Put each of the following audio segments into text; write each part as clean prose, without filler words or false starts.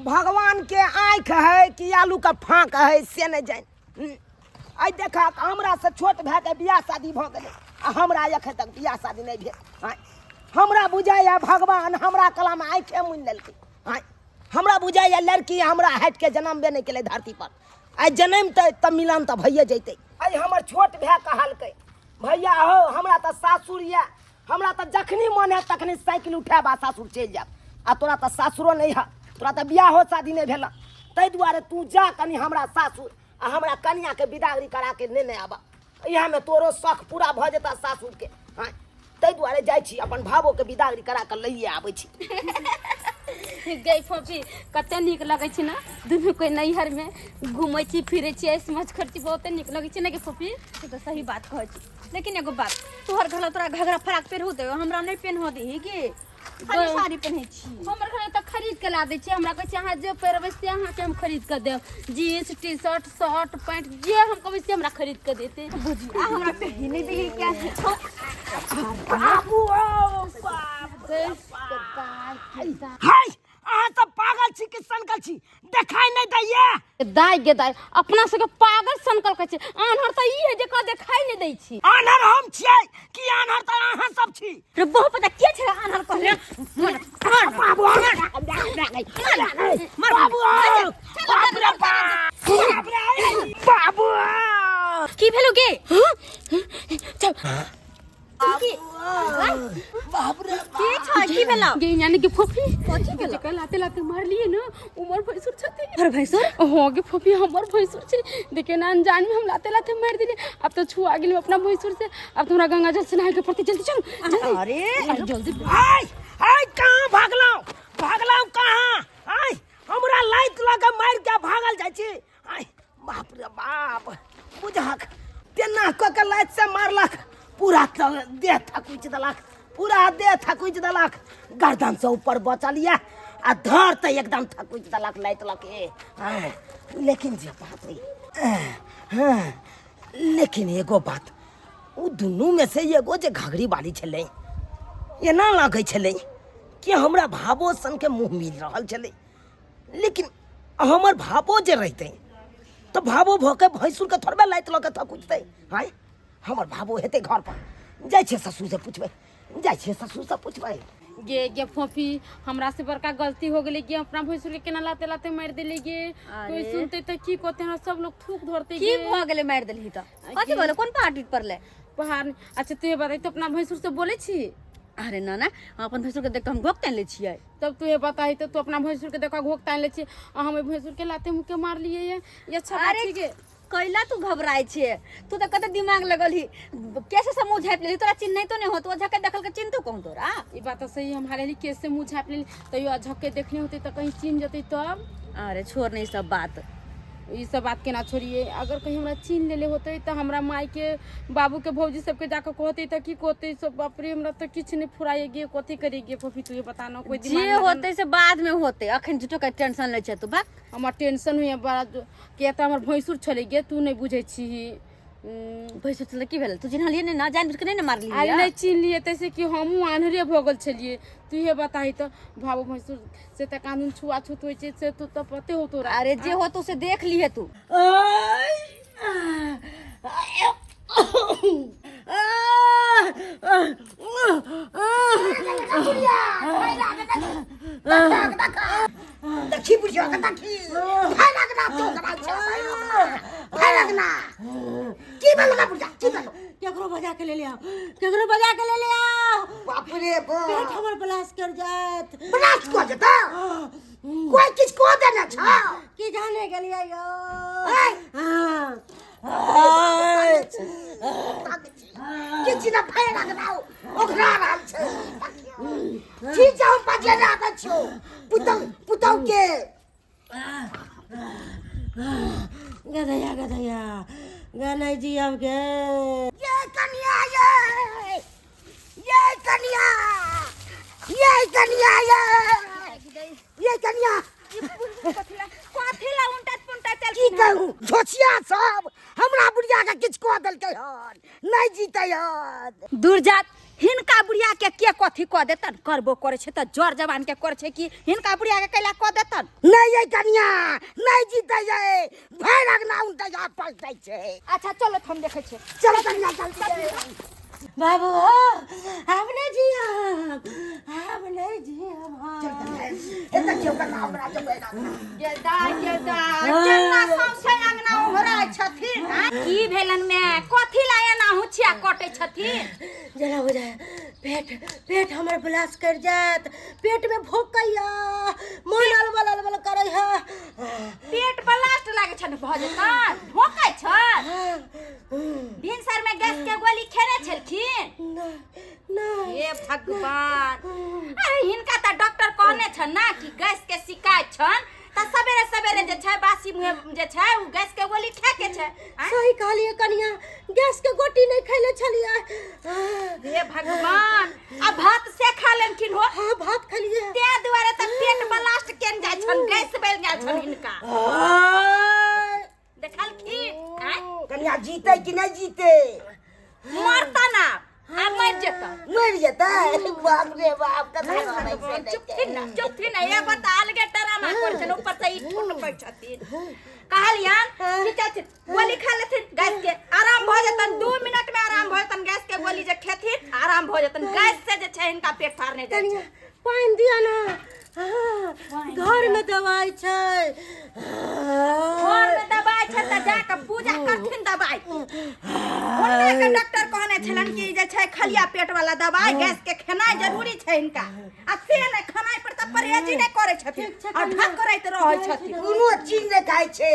भगवान के आँख है कि आलू का फाँक है से नहीं जान। आई देखा हमरा से छोट भाई के बियाह शादी भ गए आ हमरा एखन तक बियाह शादी नहीं भेल। हमरा बुझाइया भगवान हमरा कला में आँखे मुनि लेलकै। हमरा बुझाइया लड़की हमरा हट के जन्मबे नहीं केले धरती पर। आई जन्म तब मिलन तो भइए जैते। आई हमर छोट भाई कहलकै भैया हो हमरा तो सासुर या हमरा तो जखनी मन है तखनी साइकिल उठाबा सासुर चल जाब आ तोरा तो सासुरो नहीं है तोरा तो बियाह हो शादी नहीं भेल तै दुआरे तू जा कनी हमरा सासुर आ हमरा कन्या के विदागरी करा के नहीं आबा यहाँ में तोरो शौक पूरा भ जता सासुर के। हाँ तै दुआरे जाय छी अपन भावो के विदागरी करा के लइए आबै छी। गई फोफी कते निक लगे छी ना दुनू कोई नैहर में घूमै छी फिरे छी ऐस मच खर्ची बहुते निक लगे छी ना के फोफी तो सही बात कहै छी। लेकिन एगो बात तोहर घर तोरा घघरा फराक पेर हो दे हमरा नहीं पेन हो दे के खाली साड़ी पहने छी हमर घर त खरीद के ला दे छी हमरा कह छी अहाँ जे पेरबै से अहाँ के हम खरीद के देब jeans T shirt shirt pant जे हम कहबै से हमरा खरीद के देते बुझी आ हमरा पहनी नहीं दे क्या बाबू हाय अहाँ सब पागल छी कि सनकल छी देखाई नहीं दैये दाई गे दाई अपना सबके पागल सनकल कहै छी आन्हर त ई है जे का देखाई नहीं दै छी। आन्हर हम छियै कि आन्हर त अहाँ सब छी रे बहुत पता के छै आन्हर कहले बाबू बाबू की भेलो गे चल की छै की भेला गे यानी कि फोफी कथि भेला कल लाते लाते मार लिए ना उमर भैंसुर छते अरे भैंसुर हो गे फोफी हमर भैंसुर छै देखे ना अनजान में हम लाते लाते मार दिले अब तो छुआ गेल अपना भैंसुर से अब तुमरा गंगा जल से नहाए के पड़ते जल्दी चल अरे जल्दी हाय हाय कहां भागलौ कहां आय हमरा लाइट लगा मार के भागल जाय छी। आय बाप रे बाप बुझाक तेना क के लाइट से मारलक पूरा देह थकुच देलक पूरा देह थकुच देलक गर्दन से ऊपर बचल या आ धर त एकदम थकुच देलक लाइट लके। लेकिन जे बात रे लेकिन एगो बात उ दुनू में से एगो जे घघरी वाली छले एना लागे छले कि हमरा भावो सन के मुंह मिल रहल छले। लेकिन हमर भावो जे रहते तो भावो भके भैंसुर के थोड़बे लाइट लके थकुचते। हाय हमर भावो हेते घर पर जाय छे ससुर से पूछबे जाय छे ससुर से पूछबे गे गे फोफी हमरा से बड़का गलती हो गेले गे अपना भैंसुर के केना लाते लाते मार देले गे कोई सुनते त की कहते हमरा सब लोग थूक धरते गे की भ गेले मार देलही त कथि बोले कोन पार्टी परले पहाड़ अच्छा तू बताई तो अपना भैंसुर से बोले छी अरे ना अपन भैंसुर के देख हम घोक तान ले छियै तब तू ये बताई तो तू अपना भैंसुर के देखा घोक तान ले छी हम भैंसुर के लाते मुंह के मार लिए ये अच्छा बात है गे कैला तू घबराय छे तू तो कते दिमाग लगल ही कैसे से मुंह झाँप लेली तोरा चिन्ह तो नहीं हो तो झके देखल के चिन्ह तो कहूं तोरा ई बात तो सही हमारे लिए कैसे मुंह झाँप लेली तइयो झके देखने होते तो कहीं चिन्ह जते तब अरे छोड़ नहीं सब बात ई सब बात के ना छोड़िए अगर कहीं हमरा चिन्ह लेले होते तो हमरा माई के बाबू के भौजी सबके जाकर कहते तो की कहते सब बाप रे हमरा तो किछ नहीं फुराए गे कथि करेगे फोफी तू ये बता ना कोई जे होते से बाद में होते अखन झूठो के टेंशन ले छ तू बा हमर टेंशन हुए बड़ा के त हमर भैंसुर छले गे तू नहीं बुझै छी भैंसुर चले की भेल तू चिन्हलिए नहीं ना जान बुझ के नहीं मारली आई नहीं चिन्ह लिए तैसे कि हमहू आन्हरे भगल छलिए तू ये बताई तो भावो भैंसुर से त कानून छुआ छूत होय छे से तू तो पते हो तोरा अरे जे हो तो से देख लिए तू देखी बुझियो के देखी फैलक ना तो करा छ फैलक ना की बेलगा बुझा की बेलो केकरो बजा के ले आओ बाप रे बाप पेट हमर ब्लास कर जात ब्लास्ट को जता कोई किस को देना छ की जाने गेलिए यो किछ ना फैलक ना ओकरा रहल छ ठीक जाऊ बजे ना बच्चो पुतौ के गधया गनै जी अब के ये कन्या कथिला उंटा पुंटा चल की कहूं झोचिया सब हमरा बुढ़िया के किछ कह देलकै हन नहीं जीतै हन दूर जात हिनका बुढ़िया के कथी कह देतन करबो करे छे त जर जवान के करे छे कि हिनका बुढ़िया के कैला कह देतन नहीं ये कन्या नहीं जीते जाए भैरक ना उनता जा पलटै छे। अच्छा चलो हम देखे छे चलो कन्या चल बाबू हमने जी हमने जी एता क्यों का नाम राजा बेटा गेदा चन्ना सौसे अंगना ओहरा छथिन की भेलन में कथी लाया ना हुछिया कटे छथिन जरा हो जाए पेट हमर ब्लास कर जात पेट में भोकैया मन अलबल करे है पेट ब्लास्ट लागे छन भ जतन भोकै छ भिनसर में गैस के गोली खेने छलखिन हे भगवान अरे हिनका त डॉक्टर कहने छन ना कि गैस के शिकायत छन त सवेरे जे छै बासी मुहे जे छै उ गैस के गोली खा के छै सही कहलिए कनिया गैस के गोटी नहीं खैले छलिए हे भगवान अब भात से खा लेनखिन हो हां भात खलिए ते दुआरे त पेट ब्लास्ट केन जाय छन गैस बेल गेल छन हिनका देखलखिन कन्या जीते कि नहीं जीते मरता ना आ मर जता मर जाता बाप रे बाप का चुप थी ना ये बता अलगे डरामा कर छन ऊपर से ई फुट पर छथिन कहलियन कि चाची गोली खा लेथिन गैस के आराम भ जतन 2 मिनट में आराम भ जतन गैस के गोली जे खेथिन आराम भ जतन गैस से जे छै इनका पेट फाड़ने जाय छै पानी दिया ना घर में दवाई छै घर में दवाई छै त जाके पूजा करथिन दवाई ओने के डॉक्टर कहने छलन कि जे छै खलिया पेट वाला दवाई गैस के खेनाई जरूरी छै इनका आ से ने खानाई पर त परहेजी नहीं करे छथिन और ढक करैत रहै छथिन कोनो चीज नहीं खाय छे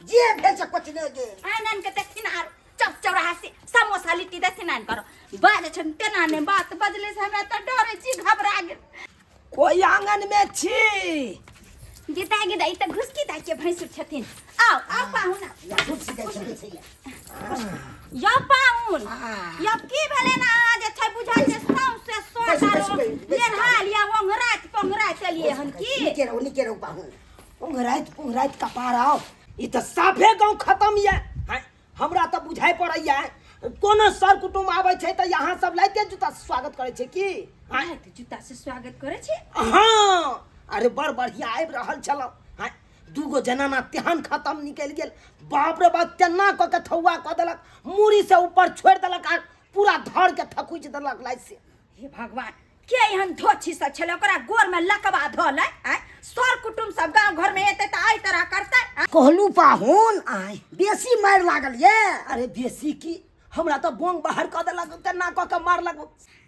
जे भेल से कुछ नहीं गे आनन के देखथिन आर चप चौराहा से समोसा लिट्टी देथिन आन करो बाजे छन तेना ने बात बजले से हमरा त डरे छी घबरा गेल कोई आंगन में छी गीता ई त घुसकी दा के भैंसुर छथिन आओ पाहुन या कुछ दे छे या पाहुन या की भेले ना जे छै बुझाइ छै सौं से सोडारो लेहाल या ओंगरात चलिए हम की निके रो पाहुन उंगरात कपार आओ ई त साफे गांव खत्म ये हमरा त बुझाइ पड़ैया कोनो सर कुटुम आबै छै त यहाँ सब लाइते जूता से स्वागत करे छै की हां त जूता से स्वागत करे छै हां अरे बड़ बढ़िया आबि रहल छल दूगो जनाना तेहन खत्म निकल गेल बाप रे बाप तेना क के थौआ क देलक मूड़ी से ऊपर छोड़ देलक आ पूरा धड़ के थकुच देलक लाइ से हे भगवान के एहन धोछी स छले ओकरा गोर में लकवा धलै सर कुटुम सब गांव घर में एते त आई तरह करतै कहलू पाहुन आय बेसी मार लागल ये अरे बेसी की हमरा त बोंग बाहर क देलक तेना क के मारलक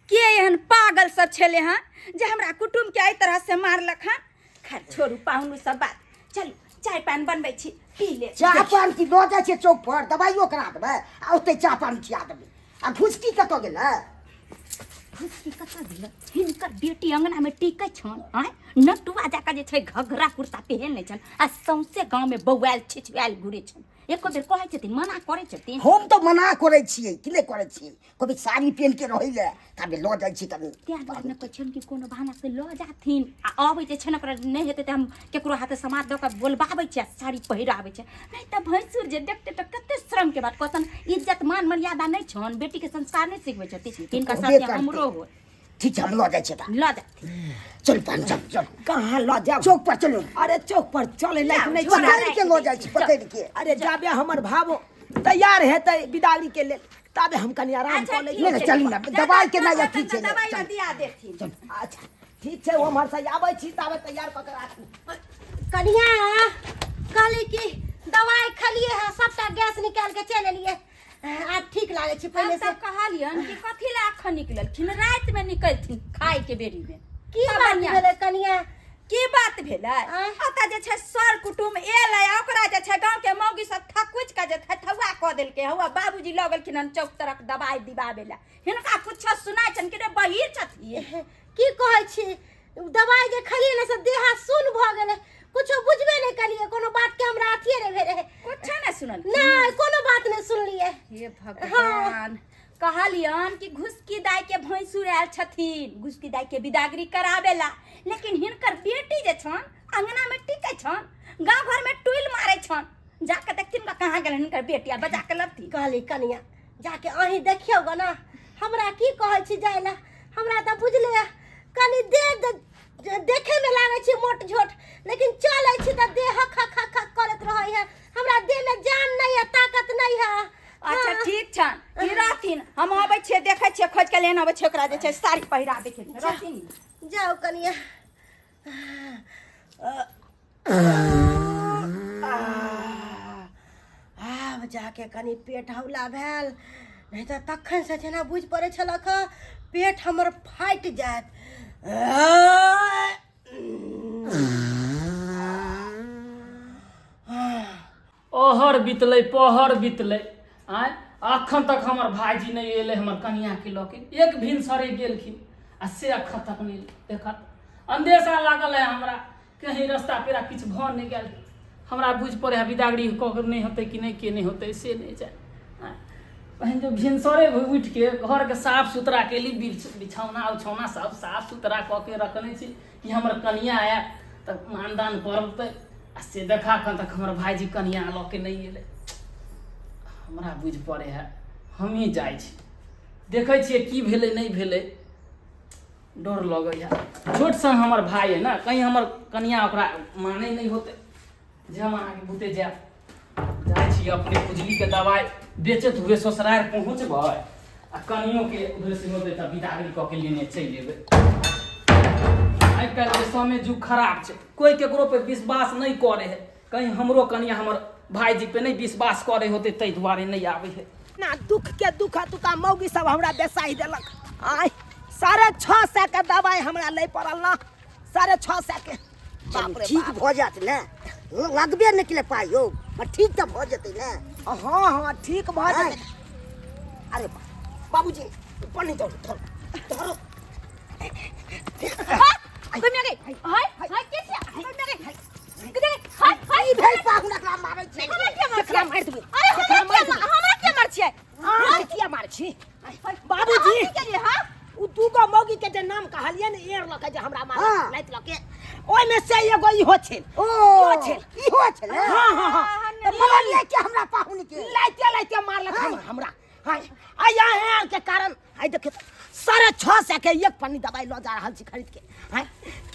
के एहन पागल सब छले हां जे हमरा कुटुम के आई तरह से मारलक हां खैर छोड़ू पाहुन सब बात चलू चाय पान बनबै छी पी ले चाय पान की लो जाय छै चौक पर दवाइयो करा देबै आ ओते चाय पान खिया देबै आ घुसकी कत गेलै घुसकी कत गेलै हिनकर बेटी अंगना में टिकै छन नटुआ जाका जे छै घघरा कुर्ता पहिरने छन आ सौंसे गांव में बौआल छिछुआल घुरे छन एको बेर कहै छथिन मना करै छथिन हम तो मना करै छियै कि नहीं करै छियै कभी साड़ी पहन के रहिले तबे ल जाय छी तनी त्या बाद में कहै छन कि कोनो बहाना से ल जाथिन आ आबै जे छन ओकरा नहीं हेतै त हम केकरो हाथे समाज द के बोलबाबै छै साड़ी पहिराबै छै नहीं त भैंसुर जे देखते त कते शर्म के बात कहतन इज्जत मान मर्यादा नहीं छन बेटी के संस्कार नहीं सिखबै छथिन तिनका साथे हमरो हो ठीक है हम ल जाय छी ल जाथिन चल पान चल कहां ल जाओ चौक पर चलो अरे चौक पर चले लायक नहीं पकड़ के ल जाय छी पकड़ के अरे जाबे हमर भावो तैयार हेतै बिदागरी के लेल तबे हम कनी आराम क ले नहीं चली ना दवाई के ना ठीक छै दवाई दिया देथिन अच्छा ठीक छै हम हर से आबै छी तबे तैयार क के राखू कनिया कहली कि दवाई खलिए है सबटा गैस निकाल के चल एलिए आज ठीक लागे छै पहले से कहलियन कि कथि ला अखन निकललखिन रात में निकलथिन खाए के बेरी में की बात भेलै कनिया की बात भेलै ओता जे छै सर कुटुम एलै ओकरा जे छै गांव के मौगी सब थकुच के जे थथुआ क देलकै हुआ बाबूजी ल गेलखिन हन चौक तरफ दवाई दिबाबे ला हिनका कुछ सुनाय छन कि रे बहिर छथिन की कहै छी दवाई जे खलिए ने से देह सुन भ गेलै कुछो बुझबे नहीं कलिए कोनो बात के हमरा अथिए रे भेले कुछ नहीं सुनल नहीं कोनो बात नहीं सुनलिए हे भगवान कहलियन कि घुसकी दाई के भैंसुर आयल छथिन घुसकी दाई के बिदागरी करावेला लेकिन हिनकर बेटी जे छन अंगना में टिकै छन गांव घर में टुइल मारे छन जाके देखथिन का कहां गेल हिनकर बेटी आ बजा के लबती कहली कनिया जाके अही देखियो ग ना हमरा की कहै छी जाय ला हमरा त बुझले कनी देखे में लागे छी मोट झोट लेकिन चलै छी त देह हक हक हक हक करत रहै है हमरा देह में जान नहीं है ताकत नहीं है। अच्छा ठीक छन ई रहथिन हम आबै छियै देखै छियै खोज के लेन आबै छियै ओकरा जे छै साड़ी पहिरा देखै छियै रहथिन जाओ कनिया आब जाके कनी पेट हौला भेल नहीं तो तखन से जेना बुझ पड़े छलक पेट हमर फाटि जायत। ओहर बितलै पहर बितलै आय अखन तक हमर भाईजी नहीं एले हमर कनिया के लके एक भिनसरे गेलखिन आ से अखन तक नहीं देखत अंदेशा लागल है हमरा कहीं रास्ता पेरा किछ भ नहीं गेल हमरा बुझ पड़े है बिदागड़ी ककर नहीं होते कि नहीं के नहीं होते से नहीं जाए पहन जो भिनसरे उठ के घर के साफ सुथरा के ली बिछौना उछौना सब साफ सुथरा क के रखने छी कि हमर कनिया आया त मानदान करते आ से देखा खन तक हमर भाईजी कनिया लके नहीं एले हमरा बुझ पड़े है हम ही जाय छी देखे छिए की भेले नहीं भेले डर लगे है छोट सन हमर भाई है ना कहीं हमर कनिया ओकरा माने नहीं होते जे हम आके बुते जाय छी अपने खुजली के दवाई बेचत हुए ससुराल पहुँचबै आ कनियों के उधर से होते त बिदागरी क के लेने चलि जेबै। आइ काल्हि के समय जुग खराब छै कोई केकरो पे विश्वास नहीं करे है कहीं हमरो कनिया हमर भाईजी पे नहीं विश्वास करे होते तै दुआरे नहीं आवे है ना दुख के दुख तुका मौगी सब हमरा बेसाई देलक आय 650 के दवाई हमरा ले पड़ल ना 650 के बाप रे ठीक भ जात ने लगबे निकले पाइयो पर ठीक त भ जते ने। हाँ हाँ ठीक भ जाते। अरे बाबूजी पानी दो धरो कोई में गई हाय हाय कैसे कोई में गई किधर हाय हाय ई भेल पाहुना का मारै छै हमरा मार देबे अरे हमरा क्या मार छियै हां किया मार छी बाबूजी के लिए हां उ दूगो मौगी के जे नाम कहलिए ने एर लके जे हमरा मार लाइत लके ओइ में से एगो इहो छै इहो छै हां हां हां त मारलिए के हमरा पाहुन के लाइते मारलक हमरा हां आया है के कारण आई देख 650 के एक पन्नी दवाई लो जा रहल छी खरीद के हां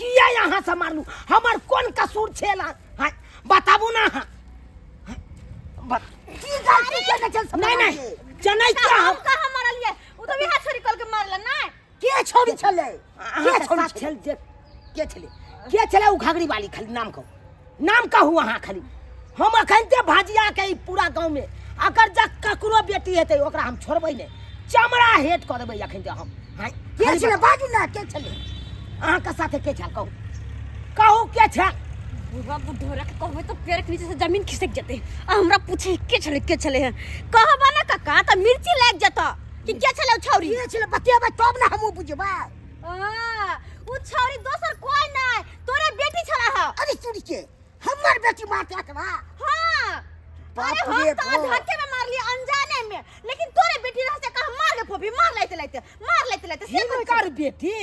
किया यहां से मारलू हमर कोन कसूर छेला हां बताबू ना की गलती के चल नहीं जनै क्या हम कहां मारलिए उ तो बिहार छोरी कल के मारला ना के छोड़ी छले के छोड़ी छल के छले उ घाघरी वाली खाली नाम कहू अहाँ खाली हम अखनते भाजिया के पूरा गांव में अगर जा ककरो बेटी हेतै ओकरा हम छोड़बै ने चमड़ा हेट कर देबै अखनते हम हां के छले बाजू ना के छले अहाँ के साथे के छल कहू के छल बुढ़वा बुढ़ोरा के कहबै तो पैर के नीचे से जमीन खिसक जेते आ हमरा पूछे के छले है कहबा ना काका त मिर्ची लाग जता कि के छले छौरी के छले बतियाबे तब ना हमहु बुझबै उ छौरी दोसर कोई नहीं तोरे बेटी छला है। अरे चुड़ी के हमर बेटी मारते के बा हां बाप अरे रे हम तो धक्के में मार लिया अनजाने में लेकिन तोरे बेटी रह से कहा मार ले फोफी मार लेते से हिनकर बेटी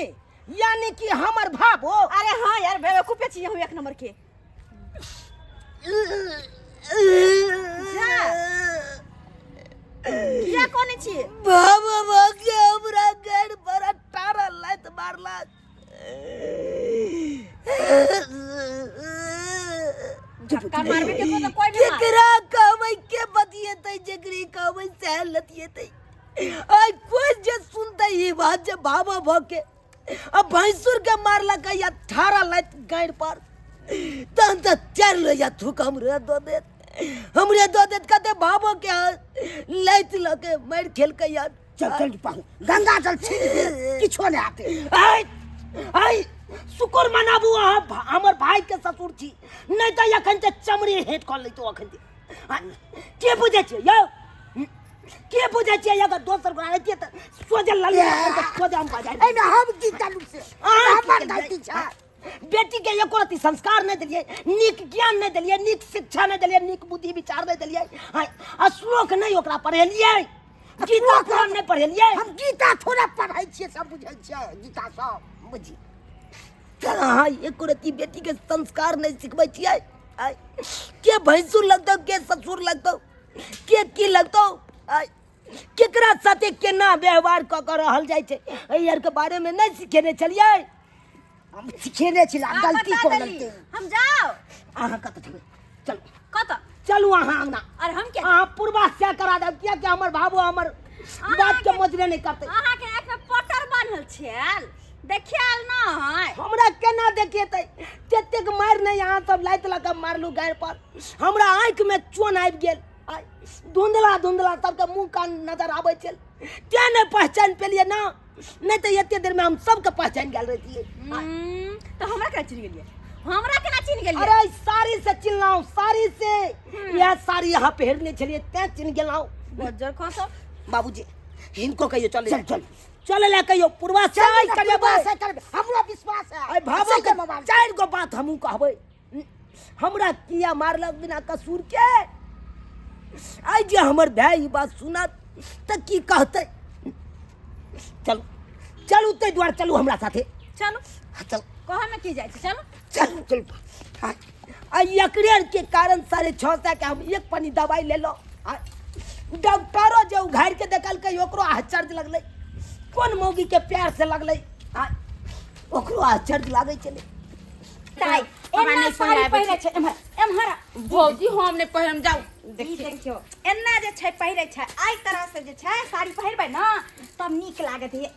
यानी कि हमर भाबो अरे हां यार बेवकूफे छी हम एक नंबर के क्या कोने छी बाबा भाग्य हमरा गड़ पर 18 लात मारला धक्का मारबे के तो कोई नहीं मार केकरा कहबै के बतिएतै जकरी कहबै सह लतिएतै आई कोई जे सुनतै ई बात जे बाबा भके अब भैंसुर के मारला का 18 लात गड़ पर तन त 4 ले या थूक हमरे दो देत कते बाबा के लात लके मार खेल के यार चल पाहु गंगा जल छीन किछो ने आते आई शुक्र मनाबू हमर भाई के ससुर छी नहीं त एखन ते चमड़ी हेट कर लेतो एखन के बुझे छी यौ के बुझे छी अगर दोसर को आइते त सोजे ललिया सोजे हम बाजा ए ना हम की चालू से हमर गलती छ बेटी के एको रति संस्कार नहीं दिलिए नीक ज्ञान नहीं दिलिए नीक शिक्षा नहीं दिलिए नीक बुद्धि विचार नहीं दिलिए आ श्लोक नहीं ओकरा पढ़ेलिए गीता कुरान नहीं पढ़ेलिए हम गीता थोड़ा पढ़ाई छिए सब बुझै छिए गीता सब बुझी हाँ एको रति बेटी के संस्कार नहीं सिखबै छिए के भैंसुर लगतो के ससुर लगतो के की लगतो केकरा साथे केना व्यवहार क कर रहल जाइ छै एहि आर के बारे में नहीं सिखेने छलिए। हम सिखेने छी गलती बता को देली। गलती हम जाओ अहाँ कत जेबै चल कत चलू अहाँ अंगना और हम क्या अहाँ पूर्वाश्या करा देब किया कि हमर बाबू हमर बात के मजरे नहीं करते। अहाँ के आँख में पटर बांधल छल देखियाल न है हमरा केना देखेतै जतेक मार नहीं अहाँ सब लाइत लगा मारलू गायर पर हमरा आँख में चोन आबि गेल आइ धुंधला धुंधला सबके मुंह कान नजर आबै छल क्या नहीं पहचान पेलिए ना नहीं तो एते देर में हम सबके पहचान गेल रहिए। तो हमरा केना चिन्ह गेलिए हमरा केना चिन्ह गेलिए अरे साड़ी से चिन्हलाऊ साड़ी से यह साड़ी यहाँ पहनने छलिए ते चिन्ह गेलाऊ। बजर खसो बाबूजी इनको कहियो चल चल चल चल ले कहियो पूर्वाश्या करबे हमरा विश्वास है। अरे भाभो के चार गो बात हमहू कहबै हमरा किया मारलक बिना कसूर के आई जे हमर भाई ई बात सुनत त की कहतै। चलू चलू ते द्वार चलू हमरा साथे चलो चल कहे में की जाय छै चलो चल चल आई एकरे के कारण 6.5 के हम एक पनी दवाई ले लो डॉक्टरो जो उघाड़ के देखल के ओकरो आश्चर्य लगले कौन मौगी के प्यार से लगले ओकरो आश्चर्य लागे चले ताई हमरा नहीं साड़ी पहिराबै पहिरे छै एम्हरा भौजी हम नहीं पहिरम जाऊ देखियो एना जे छै पहिरे छै आई तरह से जे छै साड़ी पहिरबै न तब नीक लागत है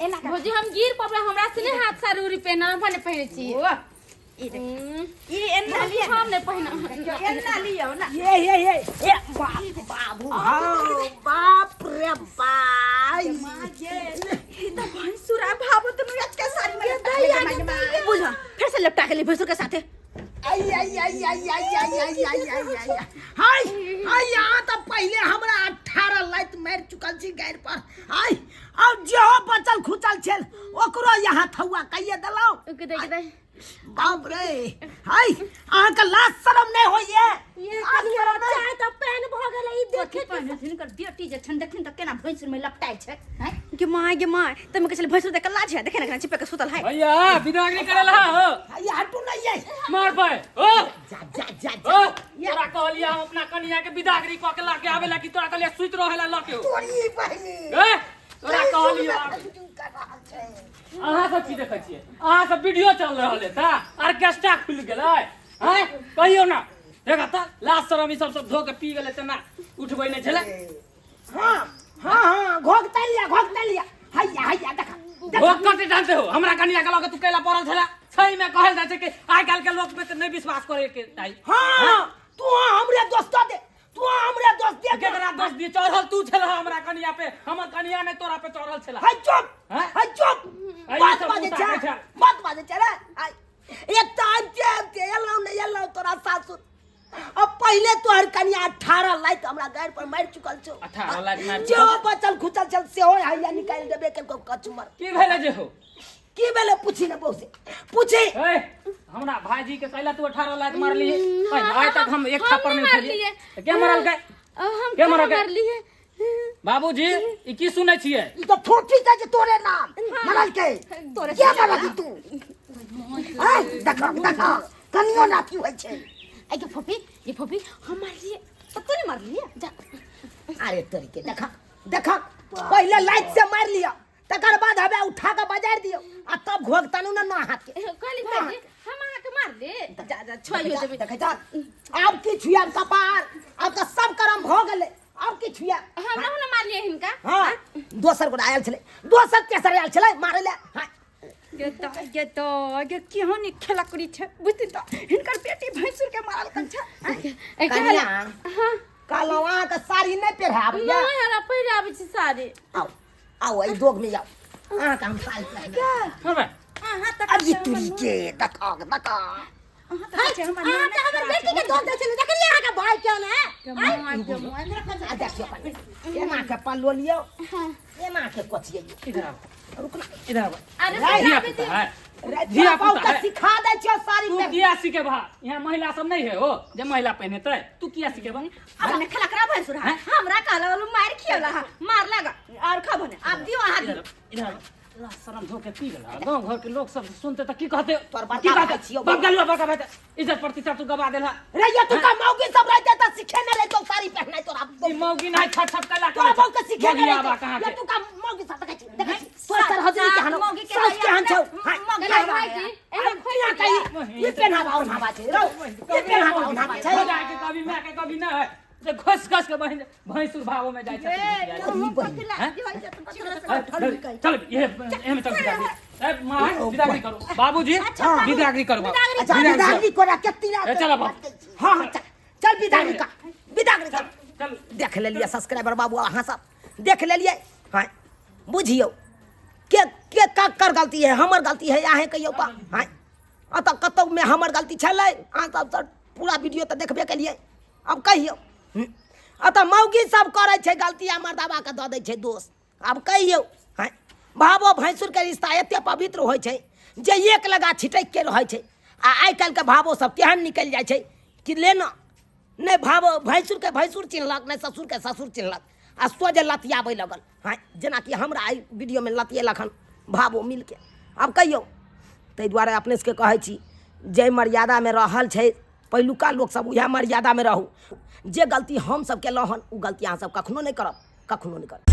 एना का भौजी हम गिर पबरा हमरा से नहीं हाथ साड़ी उरी पहना हम नहीं पहिरे छी ओ ई एना लिया हम नहीं पहिना एना लियो ना ये बाबू हाँ बाप रे बाई ई तो भैंसुरा भाबो तुम आज के साड़ी में दैया बुझा फिर से लपटा के ले भैंसुर के साथे आई आई आई आई आई आई आई आई आई आई हाय हाय यहाँ तो पहले हमरा 18 लात मार चुकल छी गायर पर हाय अब जो बचल खुचल छल ओकरो यहाँ थौआ कहिए दलाओ बाप रे हाय अहाँ का लाज शरम नहीं होइए ये कनिया चाय त पेन भ गेलै ई देखे पहले दिन कर बेटी जे छन देखिन त केना भैंसुर में लपटाई छै हैं गे माय तमे कहले भैंसुर देख लाज है देखे ना चिपे के सुतल है भैया बिदागरी करेला हो ये हटू नहीं है मार पे ओ जा जा जा ओ तोरा कहलिया हम अपना कनिया के बिदागरी क के लाके आवेला कि तोरा कहलिया सुइत रहेला लके हो तोरी बहनी ए तोरा कहलिया अहाँ सब की देखै छियै अहाँ सब वीडियो चल रहल है ता ऑर्केस्ट्रा खुल गेलै हैं कहियो ना देखा त लास्ट शरम ई सब धो के पी गेलै तना उठबै नै छले हाँ हाँ हाँ घोकता लिया हैया हैया देखा वो कते जानते हो हमरा कनिया के लगे तू कैला पड़ल छला सही में कहल जाय छै कि आइ काल के लोग पे त नहीं विश्वास करे के चाही। हाँ तू हमरे दोस्त दे तू हमरे दोस्त दे केकरा दोस्त दिए चढ़ल तू छला हमरा कनिया पे हमर कनिया ने तोरा पे चढ़ल छला हाय चुप हैं? हाय चुप आई बात सब बाजे पूछा छे पूछा। बात बाजे छे रे हाय एक टाइम के एलाउ तोरा सासुर अब पहले तो हर कनिया 18 लाइट हमरा गायर पर मार चुकल छो 18 लाइट मार जो बचल खुचल चल से हो हैया निकाल देबे के कचुमर की भेले जे हो की बेले पूछी ना बहु से पूछी ए हमरा भाईजी के कहला तू 18 लाइट मार लिए आज तक हम एक थप्पड़ नहीं खेलिए क्या मरल के हम क्या मरल मार के लिए बाबूजी ई की सुनै छियै ई तो ठोठी का जे तोरे नाम मरल के तोरे क्या मरल तू हाय देखा कनियो ना की होय छे आई के फोफी ये फोफी हम मार लिए तो तूने मार लिया जा अरे तरीके देखा पहले लाइट से मार लिया तकर बाद हमें उठा के बाजार दियो आ तब घोग तनु ना हाथ के कहली भाई हम आके के मार ले जा जा छोइयो देबे देखे जा अब की छुया कपार अब तो सब करम भ गेले अब की छुया हम ना मार लिए हिनका हां दोसर को आयल छले दोसर तेसर आयल छले मारे ले हां ये तो केहन नी खेला करी छै बुझती त हिनकर बेटी भैंसुर के मारल कन छै कन्या हां कालवा के साड़ी नहीं पहिराब ना यार पहिरे आबै छी साड़ी आओ आई दोग में जाओ आ काम साल पहले हबे हां तक अब ये तुरीके दका हमर बेटी के दूध दे छले देखलिए अहाँ के भाई क्यों ना आ देखियो एना के पल्लो लियो एना के कोचिए इधर आ रुक ना इधर आ अरे धिया बेटी पुता है धिया पुता सिखा दे छो साड़ी तू पे किया सीखे भा यहाँ महिला सब नहीं है हो जब महिला पहने तू किया सीखे बा अब ने खेला करा भैंसुर हमरा कहला वाला मार खियला मार लगा और खा बने अब दियो हाथ इधर इधर ला शरम धो के पी गेला गांव घर के लोग सब सुनते त की कहते तोर बड़का की भाई कहते छियौ। बगलवा बड़का भाई इज्जत प्रतिष्ठा तू गवा देला रे ये तू का मौगी सब रहते त सिखे न रे तो साड़ी पहनाई तोरा ई मौगी ना छट छट कला तोरा बहु के सिखे न रे बा कहां ये के तू का मौगी सब देखे तोर सर हजरी के हन मौगी के सास के हन छौ अरे भाईजी एमे खोया कही ये पहनावा उठावा छे रो ये पहनावा उठावा छे हो जाए के कभी मैं के कभी ना है जे घस घस के बहन भैंसुर भावो में जाय छे चल ये एमे चल ए मां विदागरी करो बाबूजी विदागरी करो अच्छा बिदागरी कोरा केतिना ए, चल अब। हां चल बिदागरी का बिदागरी कर चल देख ले लिए सब्सक्राइबर बाबू अहाँ सब देख ले लिए हाँ बुझियो के कर गलती है हमर गलती है अहें कहियो पा हाँ अतः कतौ में हमर गलती छलै अहाँ सब पूरा वीडियो तो देखबे केलिए अब कहियो अतः मौगी सब करे छे गलती आ मर्दाबा के दऽ दै छे दोष अब कहियो हाँ भावो भैंसुर के रिश्ता एते पवित्र होइ छे जे एक लगा छिटक के रहै छे आ आइ काल्हि के भावो सब केहन निकलि जाइ छे कि लेना नहीं भाव भैंसुर के भैंसुर चिन्हलक नहीं ससुर के ससुर चिन्हलक आ सोझे लतियाबै लगल हाँ जेना कि हमरा आई वीडियो में लतियेलक हन भावो मिल के अब कहियो ताहि दुआरे अपने सबके कहै छी जे मर्यादा में रहल छै पहिलुका लोक सब उएह मर्यादा में रहू जे गलती हम सब केलहुँ हन उ गलती अहाँ सब कखनो नहीं करब कखनो नहीं करब